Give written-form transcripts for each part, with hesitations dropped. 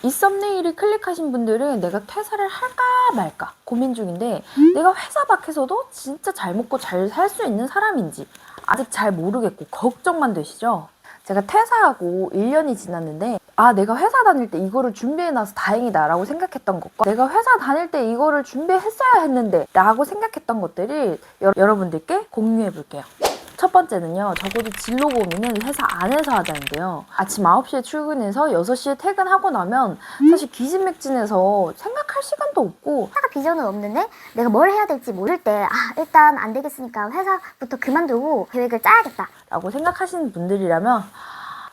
이 썸네일을 클릭하신 분들은 내가 퇴사를 할까 말까 고민 중인데 내가 회사 밖에서도 진짜 잘 먹고 잘 살 수 있는 사람인지 아직 잘 모르겠고 걱정만 되시죠? 제가 퇴사하고 1년이 지났는데 내가 회사 다닐 때 이거를 준비해놔서 다행이다 라고 생각했던 것과 내가 회사 다닐 때 이거를 준비했어야 했는데 라고 생각했던 것들을 여러분들께 공유해 볼게요. 첫 번째는요, 적어도 진로 고민은 회사 안에서 하자인데요. 아침 9시에 출근해서 6시에 퇴근하고 나면 사실 기진맥진해서 생각할 시간도 없고 회사 비전은 없는데 내가 뭘 해야 될지 모를 때 일단 안 되겠으니까 회사부터 그만두고 계획을 짜야겠다 라고 생각하시는 분들이라면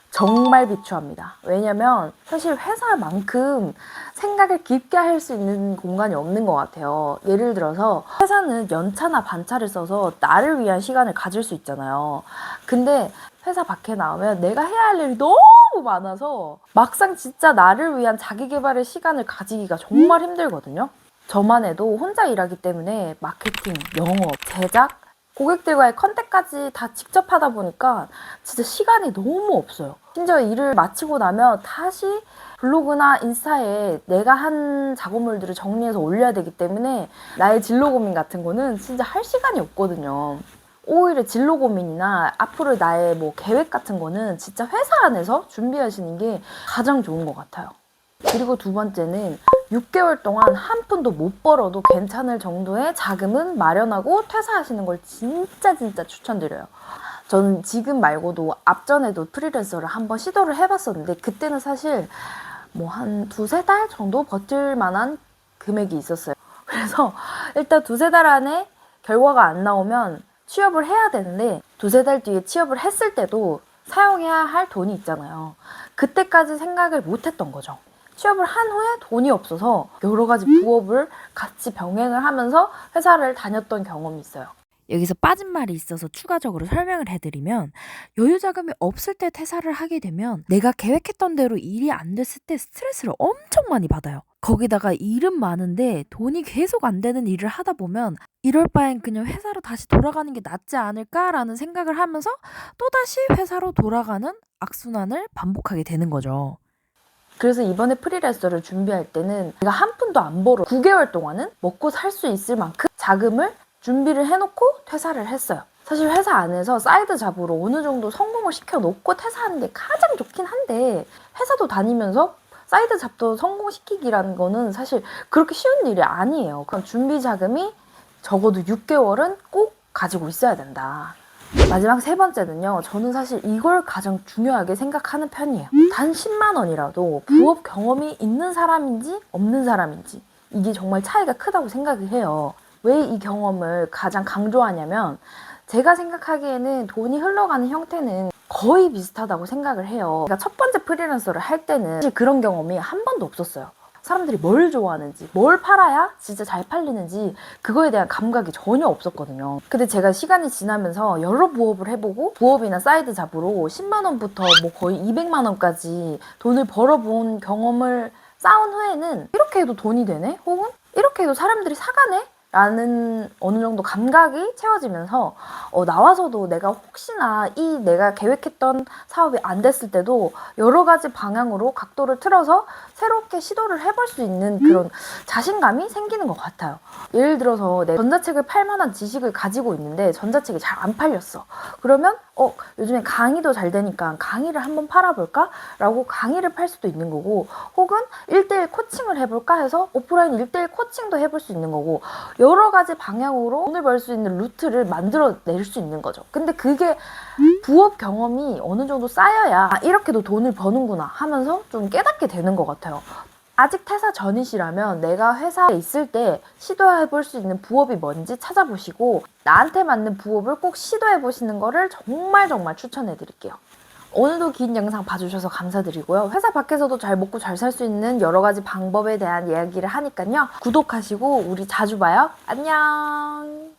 정말 비추합니다. 왜냐면 사실 회사만큼 생각을 깊게 할 수 있는 공간이 없는 것 같아요. 예를 들어서 회사는 연차나 반차를 써서 나를 위한 시간을 가질 수 있잖아요. 근데 회사 밖에 나오면 내가 해야 할 일이 너무 많아서 막상 진짜 나를 위한 자기 개발의 시간을 가지기가 정말 힘들거든요. 저만 해도 혼자 일하기 때문에 마케팅, 영업, 제작, 고객들과의 컨택까지 다 직접 하다 보니까 진짜 시간이 너무 없어요. 심지어 일을 마치고 나면 다시 블로그나 인스타에 내가 한 작업물들을 정리해서 올려야 되기 때문에 나의 진로 고민 같은 거는 진짜 할 시간이 없거든요. 오히려 진로 고민이나 앞으로 나의 계획 같은 거는 진짜 회사 안에서 준비하시는 게 가장 좋은 것 같아요. 그리고 두 번째는 6개월 동안 한 푼도 못 벌어도 괜찮을 정도의 자금은 마련하고 퇴사하시는 걸 진짜 추천드려요. 저는 지금 말고도 앞전에도 프리랜서를 한번 시도를 해봤었는데 그때는 사실 한 두세 달 정도 버틸 만한 금액이 있었어요. 그래서 일단 두세 달 안에 결과가 안 나오면 취업을 해야 되는데 두세 달 뒤에 취업을 했을 때도 사용해야 할 돈이 있잖아요. 그때까지 생각을 못 했던 거죠. 취업을 한 후에 돈이 없어서 여러 가지 부업을 같이 병행을 하면서 회사를 다녔던 경험이 있어요. 여기서 빠진 말이 있어서 추가적으로 설명을 해드리면 여유 자금이 없을 때 퇴사를 하게 되면 내가 계획했던 대로 일이 안 됐을 때 스트레스를 엄청 많이 받아요. 거기다가 일은 많은데 돈이 계속 안 되는 일을 하다 보면 이럴 바엔 그냥 회사로 다시 돌아가는 게 낫지 않을까라는 생각을 하면서 또다시 회사로 돌아가는 악순환을 반복하게 되는 거죠. 그래서 이번에 프리랜서를 준비할 때는 내가 한 푼도 안 벌어 9개월 동안은 먹고 살 수 있을 만큼 자금을 준비를 해놓고 퇴사를 했어요. 사실 회사 안에서 사이드 잡으로 어느 정도 성공을 시켜놓고 퇴사하는 게 가장 좋긴 한데 회사도 다니면서 사이드 잡도 성공시키기라는 거는 사실 그렇게 쉬운 일이 아니에요. 그럼 준비 자금이 적어도 6개월은 꼭 가지고 있어야 된다. 마지막 세 번째는요, 저는 사실 이걸 가장 중요하게 생각하는 편이에요. 단 10만 원이라도 부업 경험이 있는 사람인지 없는 사람인지 이게 정말 차이가 크다고 생각을 해요. 왜 이 경험을 가장 강조하냐면 제가 생각하기에는 돈이 흘러가는 형태는 거의 비슷하다고 생각을 해요. 제가 첫 번째 프리랜서를 할 때는 사실 그런 경험이 한 번도 없었어요. 사람들이 뭘 좋아하는지, 뭘 팔아야 진짜 잘 팔리는지 그거에 대한 감각이 전혀 없었거든요. 근데 제가 시간이 지나면서 여러 부업을 해보고 부업이나 사이드 잡으로 10만 원부터 거의 200만 원까지 돈을 벌어본 경험을 쌓은 후에는 이렇게 해도 돈이 되네? 혹은 이렇게 해도 사람들이 사가네? 라는 어느 정도 감각이 채워지면서 나와서도 내가 혹시나 이 내가 계획했던 사업이 안 됐을 때도 여러 가지 방향으로 각도를 틀어서 새롭게 시도를 해볼 수 있는 그런 자신감이 생기는 것 같아요. 예를 들어서 내 전자책을 팔 만한 지식을 가지고 있는데 전자책이 잘 안 팔렸어. 그러면 요즘에 강의도 잘 되니까 강의를 한번 팔아볼까? 라고 강의를 팔 수도 있는 거고, 혹은 1대1 코칭을 해볼까 해서 오프라인 1대1 코칭도 해볼 수 있는 거고, 여러 가지 방향으로 돈을 벌 수 있는 루트를 만들어낼 수 있는 거죠. 근데 그게 부업 경험이 어느 정도 쌓여야 이렇게도 돈을 버는구나 하면서 좀 깨닫게 되는 것 같아요. 아직 퇴사 전이시라면 내가 회사에 있을 때 시도해볼 수 있는 부업이 뭔지 찾아보시고 나한테 맞는 부업을 꼭 시도해보시는 거를 정말 추천해드릴게요. 오늘도 긴 영상 봐주셔서 감사드리고요. 회사 밖에서도 잘 먹고 잘 살 수 있는 여러 가지 방법에 대한 이야기를 하니까요. 구독하시고 우리 자주 봐요. 안녕.